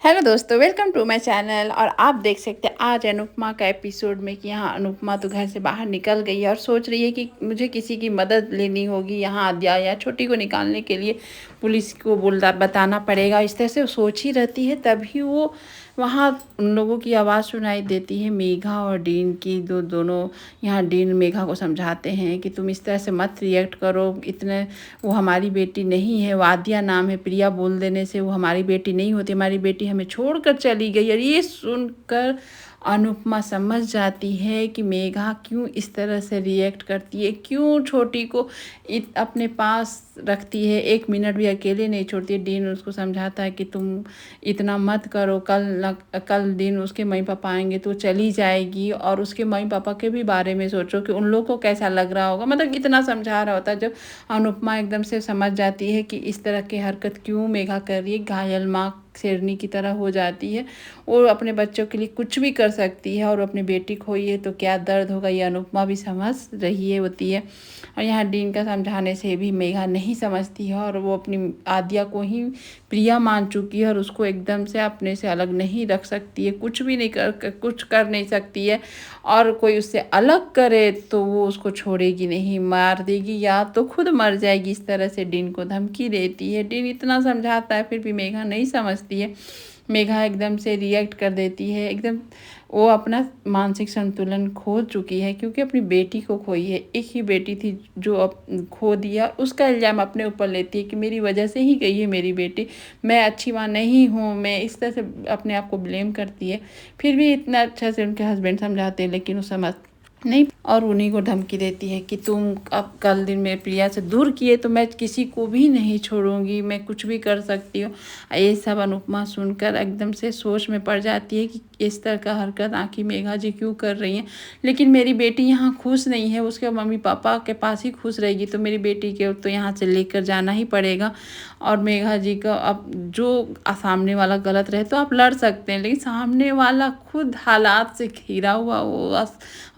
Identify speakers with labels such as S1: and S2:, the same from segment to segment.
S1: Hello दोस्तों, welcome to my channel. और आप देख सकते हैं आज अनुपमा का एपिसोड में कि यहाँ अनुपमा तो घर से बाहर निकल गई है और सोच रही है कि मुझे किसी की मदद लेनी होगी। यहाँ आद्या या छोटी को निकालने के लिए पुलिस को बोलना बताना पड़ेगा। इस तरह से वो सोच ही रहती है, तभी वो वहाँ उन लोगों की आवाज़ सुनाई देती है, मेघा और डीन की। दोनों यहाँ डीन मेघा को समझाते हैं कि तुम इस तरह से मत रिएक्ट करो, इतने वो हमारी बेटी नहीं है, वो आद्या नाम है, प्रिया बोल देने से वो हमारी बेटी नहीं होती, हमारी बेटी हमें छोड़कर चली गई। और ये सुनकर अनुपमा समझ जाती है कि मेघा क्यों इस तरह से रिएक्ट करती है, क्यों छोटी को अपने पास रखती है, एक मिनट भी अकेले नहीं छोड़ती है। डीन उसको समझाता है कि तुम इतना मत करो, कल दिन उसके मम्मी पापा आएंगे तो चली जाएगी, और उसके मम्मी पापा के भी बारे में सोचो कि उन लोगों को कैसा लग रहा होगा। मतलब इतना समझा रहा होता है। जब अनुपमा एकदम से समझ जाती है कि इस तरह की हरकत क्यों मेघा कर रही है, घायल माँ शेरनी की तरह हो जाती है। वो अपने बच्चों के लिए कुछ भी कर सकती है, और अपनी बेटी खोई है तो क्या दर्द होगा ये अनुपमा भी समझ रही होती है। और यहाँ डीन का समझाने से भी मेघा नहीं समझती है, और वो अपनी आद्या को ही प्रिया मान चुकी है, और उसको एकदम से अपने से अलग नहीं रख सकती है, कुछ भी नहीं कुछ कर नहीं सकती है। और कोई उससे अलग करे तो वो उसको छोड़ेगी नहीं, मार देगी या तो खुद मर जाएगी। इस तरह से डीन को धमकी देती है। डीन इतना समझाता है, फिर भी मेघा नहीं समझती है। मेघा एकदम से रिएक्ट कर देती है, एकदम वो अपना मानसिक संतुलन खो चुकी है, क्योंकि अपनी बेटी को खोई है। एक ही बेटी थी जो अब खो दिया, उसका इल्ज़ाम अपने ऊपर लेती है कि मेरी वजह से ही गई है मेरी बेटी, मैं अच्छी माँ नहीं हूँ, मैं इस तरह से अपने आप को ब्लेम करती है। फिर भी इतना अच्छा से उनके हस्बैंड समझाते हैं, लेकिन वो समझ नहीं, और उन्हीं को धमकी देती है कि तुम अब कल दिन में प्रिया से दूर किए तो मैं किसी को भी नहीं छोड़ूंगी, मैं कुछ भी कर सकती हूँ। ये सब अनुपमा सुनकर एकदम से सोच में पड़ जाती है कि इस तरह का हरकत आखिर मेघा जी क्यों कर रही हैं। लेकिन मेरी बेटी यहाँ खुश नहीं है, उसके मम्मी पापा के पास ही खुश रहेगी, तो मेरी बेटी के तो यहाँ से लेकर जाना ही पड़ेगा। और मेघा जी का अब जो सामने वाला गलत रहे तो आप लड़ सकते हैं, लेकिन सामने वाला खुद हालात से घिरा हुआ, वो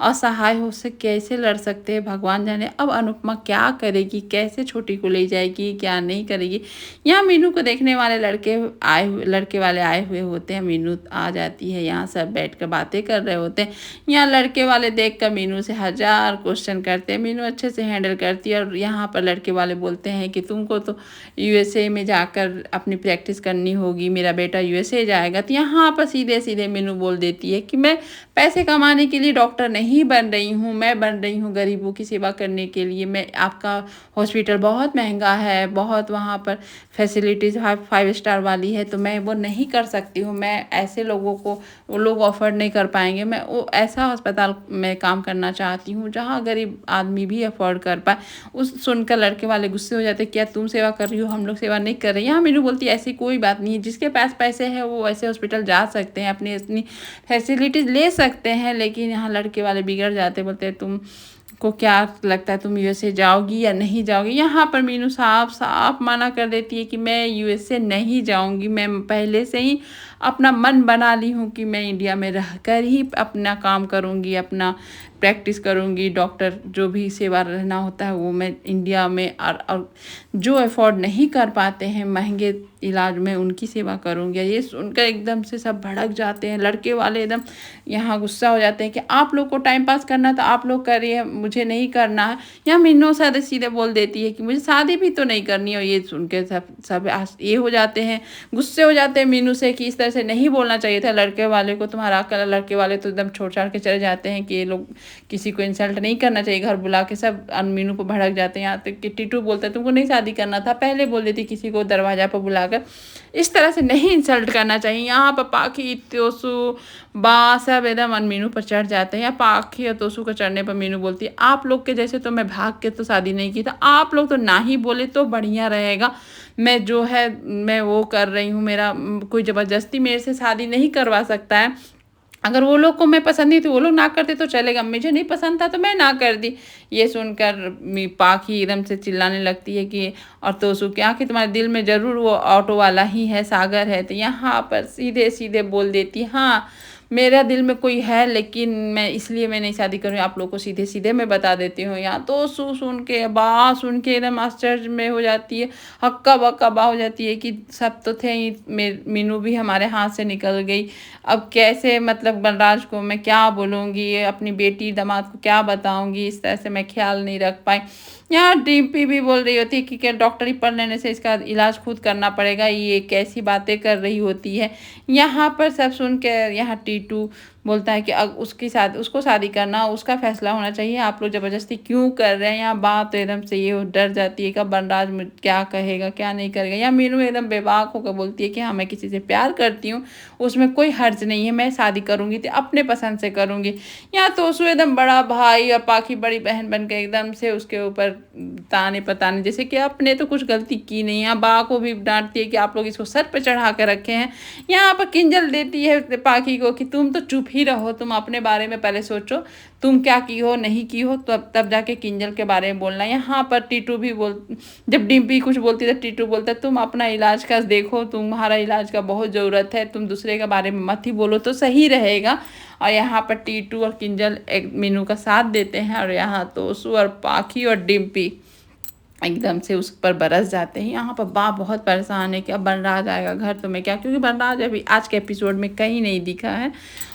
S1: असहाय हो, उससे कैसे लड़ सकते हैं भगवान जाने। अब अनुपमा क्या करेगी, कैसे छोटी को ले जाएगी, क्या नहीं करेगी। यहाँ मीनू को देखने वाले लड़के वाले आए हुए होते हैं। मीनू आ जाती है, यहाँ सब बैठ कर बातें कर रहे होते हैं। यहाँ लड़के वाले देख कर मीनू से हजार क्वेश्चन करते हैं, मीनू अच्छे से हैंडल करती है। और यहाँ पर लड़के वाले बोलते हैं कि तुमको तो यूएसए में जाकर अपनी प्रैक्टिस करनी होगी, मेरा बेटा यूएसए जाएगा। तो यहाँ पर सीधे सीधे मीनू बोल देती है कि मैं पैसे कमाने के लिए डॉक्टर नहीं बन रही हूँ, मैं बन रही हूँ गरीबों की सेवा करने के लिए। मैं आपका हॉस्पिटल बहुत महंगा है, बहुत वहाँ पर फैसिलिटीज़ 5 स्टार वाली है, तो मैं वो नहीं कर सकती हूँ। मैं ऐसे लोगों को वो लोग अफोर्ड नहीं कर पाएंगे, मैं वो ऐसा अस्पताल में काम करना चाहती हूँ जहाँ गरीब आदमी भी अफोर्ड कर पाए। उस सुनकर लड़के वाले गुस्से हो जाते, क्या तुम सेवा कर रही हो, हम लोग सेवा नहीं कर रहे। यहाँ मीनू बोलती ऐसी कोई बात नहीं है, जिसके पास पैसे हैं वो ऐसे हॉस्पिटल जा सकते हैं, अपनी फैसिलिटीज़ ले सकते हैं। लेकिन यहाँ लड़के वाले बिगड़ जाते, बोलते हैं तुम को क्या लगता है तुम यूएसए जाओगी या नहीं जाओगी। यहाँ पर मीनू साफ साफ मना कर देती है कि मैं यूएसए नहीं जाऊँगी, मैं पहले से ही अपना मन बना ली हूँ कि मैं इंडिया में रहकर ही अपना काम करूँगी, अपना प्रैक्टिस करूँगी, डॉक्टर जो भी सेवा रहना होता है वो मैं इंडिया में, और जो अफोर्ड नहीं कर पाते हैं महंगे इलाज में उनकी सेवा करूँगी। ये सुनकर एकदम से सब भड़क जाते हैं, लड़के वाले एकदम यहाँ गुस्सा हो जाते हैं कि आप लोग को टाइम पास करना तो आप लोग करिए, मुझे नहीं करना है। यहाँ मीनू सादे सीधे बोल देती है कि मुझे शादी भी तो नहीं करनी है। ये सुन के सब ये हो जाते हैं, गुस्से हो जाते हैं मीनू से कि इस तरह से नहीं बोलना चाहिए था लड़के वाले को, तुम्हारा अकल। लड़के वाले तो एकदम छोड़ छाड़ के चले जाते हैं कि ये लोग किसी को इंसल्ट नहीं करना चाहिए, घर बुला के सब मीनू को भड़क जाते हैं। यहाँ तक कि टीटू बोलता है तुमको नहीं शादी करना था, पहले बोल देती किसी को दरवाजा पर बुलाकर, इस तरह से नहीं इंसल्ट करना चाहिए। यहाँ पर पाखी त्योसु बा सब एकदम मीनू पर चढ़ जाते हैं। या पाखी और तोसू को चढ़ने पर मीनू बोलती है आप लोग के जैसे तो मैं भाग के तो शादी नहीं की था, आप लोग तो ना ही बोले तो बढ़िया रहेगा। मैं जो है मैं वो कर रही हूँ, मेरा कोई ज़बरदस्ती मेरे से शादी नहीं करवा सकता है। अगर वो लोग को मैं पसंद नहीं थी, वो लोग ना करते तो चलेगा, मुझे नहीं पसंद था तो मैं ना कर दी। ये सुनकर पाखी एकदम से चिल्लाने लगती है कि और तोसू क्या कि तुम्हारे दिल में ज़रूर वो ऑटो वाला ही है, सागर है। तो यहाँ पर सीधे सीधे बोल देती, हाँ मेरा दिल में कोई है, लेकिन मैं नहीं शादी करूँ, आप लोग को सीधे सीधे मैं बता देती हूँ। यहाँ तो सुन के बा सुन के एकदम आश्चर्य में हो जाती है, हक्का बक्का बा हो जाती है कि सब तो थे ही, मीनू भी हमारे हाथ से निकल गई। अब कैसे मतलब बलराज को मैं क्या बोलूँगी, अपनी बेटी दामाद को क्या बताऊँगी, इस तरह से मैं ख्याल नहीं रख पाई। यहाँ डीपी भी बोल रही होती है कि क्या डॉक्टरी पढ़ लेने से इसका इलाज खुद करना पड़ेगा, ये कैसी बातें कर रही होती है। यहाँ पर सब सुन के यहाँ टीटू बोलता है कि अब उसको शादी करना उसका फैसला होना चाहिए, आप लोग ज़बरदस्ती क्यों कर रहे हैं। यहाँ बात एकदम से ये डर जाती है कि बनराज क्या कहेगा क्या नहीं करेगा। यहाँ मीनू एकदम बेबाक होकर बोलती है कि हाँ मैं किसी से प्यार करती हूँ, उसमें कोई हर्ज नहीं है, मैं शादी करूँगी तो अपने पसंद से करूँगी। यहाँ तोसू एकदम बड़ा भाई और पाखी बड़ी बहन बन के एकदम से उसके ऊपर ताने पताने, जैसे कि आपने तो कुछ गलती की नहीं। यहाँ बा को भी डांटती है कि आप लोग इसको सर पे चढ़ा के रखे हैं। यहाँ पर किंजल देती है पाखी को कि तुम तो चुप ही रहो, तुम अपने बारे में पहले सोचो, तुम क्या की हो नहीं की हो, तब जाके किंजल के बारे में बोलना। यहाँ पर टीटू भी जब डिम्पी कुछ बोलती है टीटू बोलता है तुम अपना इलाज का देखो, तुम्हारा इलाज का बहुत ज़रूरत है, तुम दूसरे के बारे में मत ही बोलो तो सही रहेगा। और यहाँ पर टीटू और किंजल एक मीनू का साथ देते हैं, और यहाँ तोसू और पाखी और डिम्पी एकदम से उस पर बरस जाते हैं। यहाँ पर बा बहुत परेशान है कि अब बनराज आएगा घर तो मैं क्या, क्योंकि बनराज अभी आज के एपिसोड में कहीं नहीं दिखा है।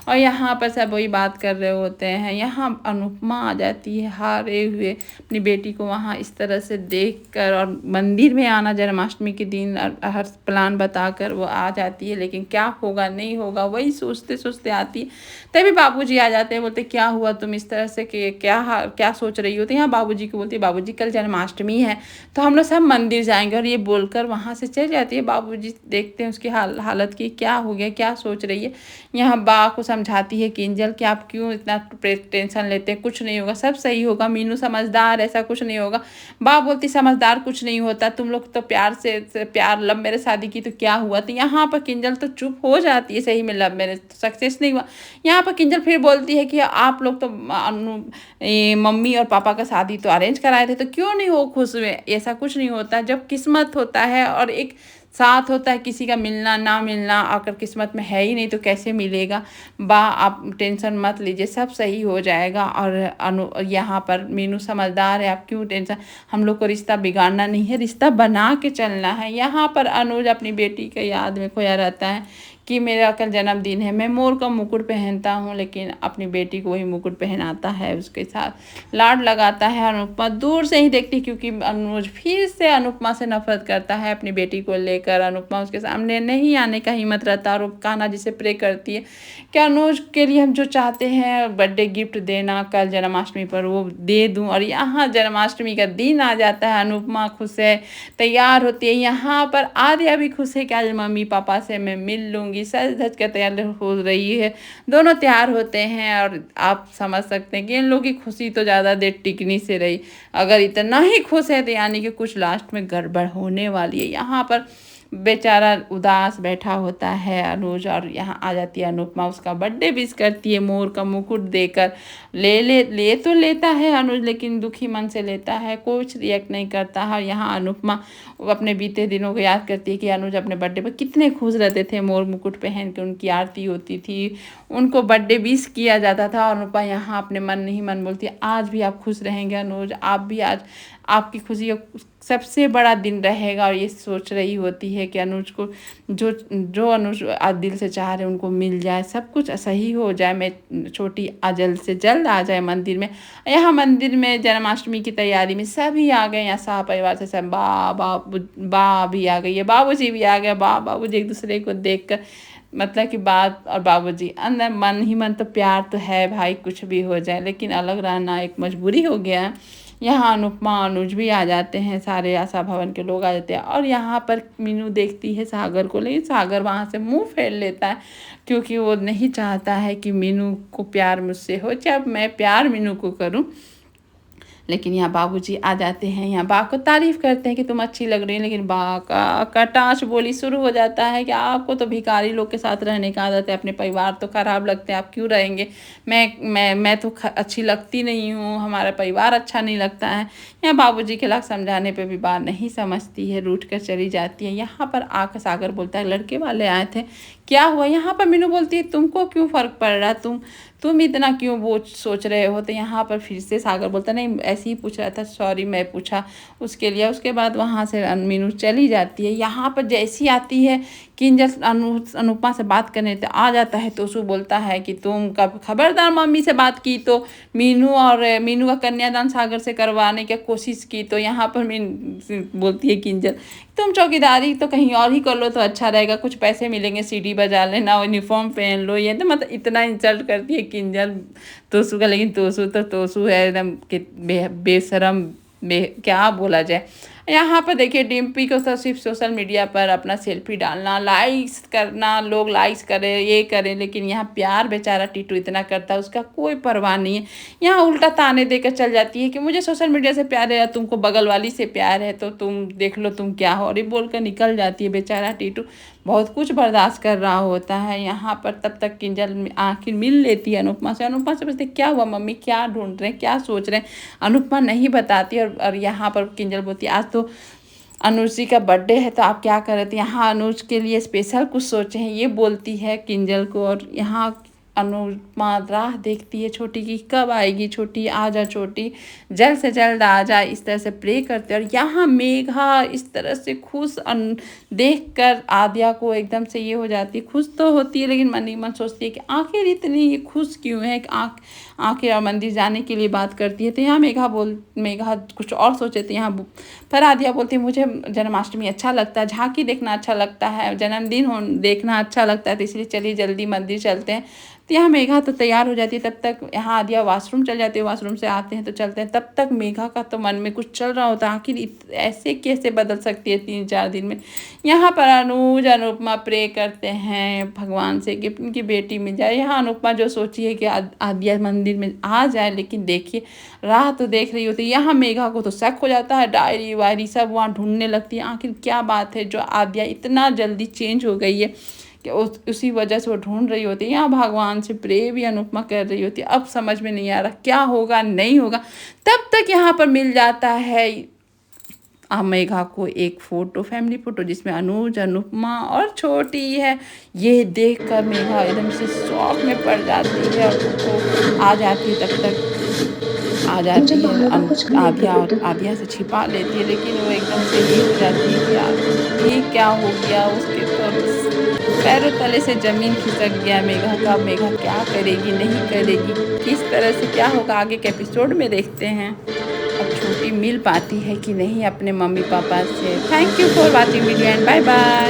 S1: और यहाँ पर सब वही बात कर रहे होते हैं। यहाँ अनुपमा आ जाती है हारे हुए अपनी बेटी को वहाँ इस तरह से देखकर, और मंदिर में आना जन्माष्टमी के दिन हर प्लान बताकर वो आ जाती है, लेकिन क्या होगा नहीं होगा वही सोचते सोचते आती है। तभी बाबूजी आ जाते हैं, बोलते क्या हुआ तुम इस तरह से कि क्या सोच रही हो। तो यहाँ बाबूजी को बोलती है बाबूजी कल जन्माष्टमी है तो हम लोग सब मंदिर जाएंगे, और ये बोलकर वहाँ से चल जाती है। बाबूजी देखते हैं उसकी हालत की क्या हो गया, क्या सोच रही है। यहाँ बा को समझाती है किंजल कि आप क्यों इतना टेंशन लेते हैं, कुछ नहीं होगा, सब सही होगा, मीनू समझदार, ऐसा कुछ नहीं होगा। बा बोलती समझदार कुछ नहीं होता, तुम लोग तो प्यार लव मैरिज शादी की तो क्या हुआ। तो यहाँ पर किंजल तो चुप हो जाती है, सही में लव मैरिज सक्सेस नहीं हुआ। यहाँ पर किंजल फिर बोलती है कि आप लोग तो मम्मी और पापा का शादी तो अरेंज कराए थे, तो क्यों नहीं हो खुश हुए। ऐसा कुछ नहीं होता, जब किस्मत होता है और एक साथ होता है, किसी का मिलना ना मिलना अगर किस्मत में है ही नहीं तो कैसे मिलेगा। बा आप टेंशन मत लीजिए, सब सही हो जाएगा। और यहाँ पर मीनू समझदार है, आप क्यों टेंशन, हम लोग को रिश्ता बिगाड़ना नहीं है, रिश्ता बना के चलना है। यहाँ पर अनुज अपनी बेटी के याद में खोया रहता है कि मेरा कल जन्मदिन है, मैं मोर का मुकुट पहनता हूँ, लेकिन अपनी बेटी को वही मुकुट पहनाता है, उसके साथ लाड लगाता है। अनुपमा दूर से ही देखती, क्योंकि अनुज फिर से अनुपमा से नफरत करता है अपनी बेटी को लेकर। अनुपमा उसके सामने नहीं आने का हिम्मत रहता, और कान्हा जी से प्रे करती है कि अनुज के लिए हम जो चाहते हैं बर्थडे गिफ्ट देना कल जन्माष्टमी पर वो दे दूँ। और यहाँ जन्माष्टमी का दिन आ जाता है, अनुपमा खुश है, तैयार होती है। यहाँ पर आर्या भी खुश है कि आज मम्मी पापा से मैं मिल लूँगी, सज धज कर तैयार हो रही है। दोनों तैयार होते हैं, और आप समझ सकते हैं कि इन लोगों की खुशी तो ज़्यादा देर टिकनी से रही। अगर इतना ही खुश है तो यानी कि कुछ लास्ट में गड़बड़ होने वाली है। यहाँ पर बेचारा उदास बैठा होता है अनुज, और यहाँ आ जाती है अनुपमा, उसका बर्थडे विश करती है मोर का मुकुट देकर। ले तो लेता है अनुज, लेकिन दुखी मन से लेता है, कुछ रिएक्ट नहीं करता है। यहाँ अनुपमा अपने बीते दिनों को याद करती है कि अनुज अपने बर्थडे पर कितने खुश रहते थे, मोर मुकुट पहन के उनकी आरती होती थी, उनको बर्थडे विश किया जाता था। और अनुपमा यहाँ अपने मन नहीं मन बोलती है आज भी आप खुश रहेंगे अनुज, आप भी आज आपकी खुशी सबसे बड़ा दिन रहेगा। और ये सोच रही होती है कि अनुज को जो अनुज आज दिल से चाह रहे उनको मिल जाए, सब कुछ सही हो जाए, मैं छोटी जल्द से जल्द आ जाए मंदिर में। यहाँ मंदिर में जन्माष्टमी की तैयारी में सभी आ गए, यहाँ शाह परिवार से सब बा भी आ गई है, बाबूजी भी आ गए। बाबूजी एक दूसरे को देख कर मतलब कि बात, और बाबूजी अंदर मन ही मन तो प्यार तो है भाई कुछ भी हो जाए, लेकिन अलग रहना एक मजबूरी हो गया है। यहाँ अनुपमा अनुज भी आ जाते हैं, सारे आशा भवन के लोग आ जाते हैं। और यहाँ पर मीनू देखती है सागर को, लेकिन सागर वहाँ से मुंह फेर लेता है, क्योंकि वो नहीं चाहता है कि मीनू को प्यार मुझसे हो, जब मैं प्यार मीनू को करूँ। लेकिन यहाँ बाबूजी आ जाते हैं, यहाँ बा को तारीफ़ करते हैं कि तुम अच्छी लग रही हो, लेकिन बा का कटाक्ष बोली शुरू हो जाता है कि आपको तो भिखारी लोग के साथ रहने का आदत है, अपने परिवार तो ख़राब लगते हैं, आप क्यों रहेंगे? मैं तो अच्छी लगती नहीं हूँ, हमारा परिवार अच्छा नहीं लगता है। यहाँ बाबूजी के लाख समझाने पे भी बात नहीं समझती है, रूठ कर चली जाती है। यहाँ पर आकर सागर बोलता है लड़के वाले आए थे, क्या हुआ? यहाँ पर मीनू बोलती है तुमको क्यों फ़र्क पड़ रहा, तुम इतना क्यों वो सोच रहे हो? तो यहाँ पर फिर से सागर बोलता नहीं ऐसे ही पूछ रहा था, सॉरी मैं पूछा उसके लिए। उसके बाद वहाँ से मीनू चली जाती है। यहाँ पर जैसी आती है किंजल अनुपमा से बात करने तो आ जाता है, तो उसको बोलता है कि तुम कब खबरदार मम्मी से बात की तो मीनू का कन्यादान सागर से करवाने की कोशिश की। तो यहाँ पर बोलती है किंजल तुम चौकीदारी तो कहीं और ही कर लो तो अच्छा रहेगा, कुछ पैसे मिलेंगे, सीढ़ी बजा लेना, यूनिफॉर्म पहन लो। ये तो मतलब इतना इंसल्ट करती है किंजल तोसू का। लेकिन तोसू है एकदम बेशरम, क्या बोला जाए। यहाँ पर देखिए डिम्पी को तो सिर्फ सोशल मीडिया पर अपना सेल्फी डालना, लाइक्स करना, लोग लाइक्स करें ये करें, लेकिन यहाँ प्यार बेचारा टीटू इतना करता है, उसका कोई परवाह नहीं है। यहाँ उल्टा ताने देकर चल जाती है कि मुझे सोशल मीडिया से प्यार है, तुमको बगल वाली से प्यार है, तो तुम देख लो तुम क्या हो, और ये बोल कर निकल जाती है। बेचारा टीटू बहुत कुछ बर्दाश्त कर रहा होता है। यहाँ पर तब तक किंजल आखिर मिल लेती है अनुपमा से। अनुपमा से पूछती क्या हुआ मम्मी, क्या ढूंढ रहे हैं, क्या सोच रहे हैं? अनुपमा नहीं बताती, और यहाँ पर किंजल बोलती है आज तो अनुज जी का बर्थडे है तो आप क्या कर रहे थे? यहाँ अनुज के लिए स्पेशल कुछ सोचे हैं, ये बोलती है किंजल को। और यहाँ अनुपमा राह देखती है छोटी की, कब आएगी छोटी, आ जा छोटी, जल्द से जल्द आ जा, इस तरह से प्रे करते हैं। और यहाँ मेघा इस तरह से खुश देख कर आद्या को एकदम से ये हो जाती है, खुश तो होती है लेकिन मन ही मन सोचती है कि आखिर इतनी ये खुश क्यों है, आखिर और मंदिर जाने के लिए बात करती है। तो यहाँ मेघा कुछ और सोचे थे। यहाँ पर आद्या बोलती है मुझे जन्माष्टमी अच्छा लगता है, झांकी देखना अच्छा लगता है, जन्मदिन देखना अच्छा लगता है, तो इसलिए चलिए जल्दी मंदिर चलते हैं। तो यहाँ मेघा तो तैयार हो जाती है। तब तक यहाँ आद्या वॉशरूम चल जाती है, वॉशरूम से आते हैं तो चलते हैं। तब तक मेघा का तो मन में कुछ चल रहा होता है, आखिर ऐसे कैसे बदल सकती है 3-4 दिन में। यहाँ पर अनुज अनुपमा प्रे करते हैं भगवान से कि उनकी बेटी मिल जाए। यहाँ अनुपमा जो सोची है कि आद्या मंदिर में आ जाए, लेकिन देखिए राह तो देख रही होती है। यहाँ मेघा को तो शक हो जाता है, डायरी वायरी सब वहाँ ढूंढने लगती है, आखिर क्या बात है जो आद्या इतना जल्दी चेंज हो गई है कि उसी वजह से वो ढूंढ रही होती है। यहाँ भगवान से प्रे भी अनुपमा कर रही होती है। अब समझ में नहीं आ रहा क्या होगा नहीं होगा। तब तक यहाँ पर मिल जाता है मेघा को एक फ़ोटो, फैमिली फ़ोटो, जिसमें अनुज अनुपमा और छोटी है। ये देखकर मेघा एकदम से शॉक में पड़ जाती है और उसको आ जाती है। तब तक आ जाती है आद्या से छिपा लेती है, लेकिन वो एकदम से ये हो जाती है कि यार ये क्या हो गया। उसके तो पैरों तले से ज़मीन खिसक गया मेघा का। मेघा क्या करेगी नहीं करेगी, किस तरह से क्या होगा आगे के एपिसोड में देखते हैं। अब छोटी मिल पाती है कि नहीं अपने मम्मी पापा से। Thank you for watching video and bye bye.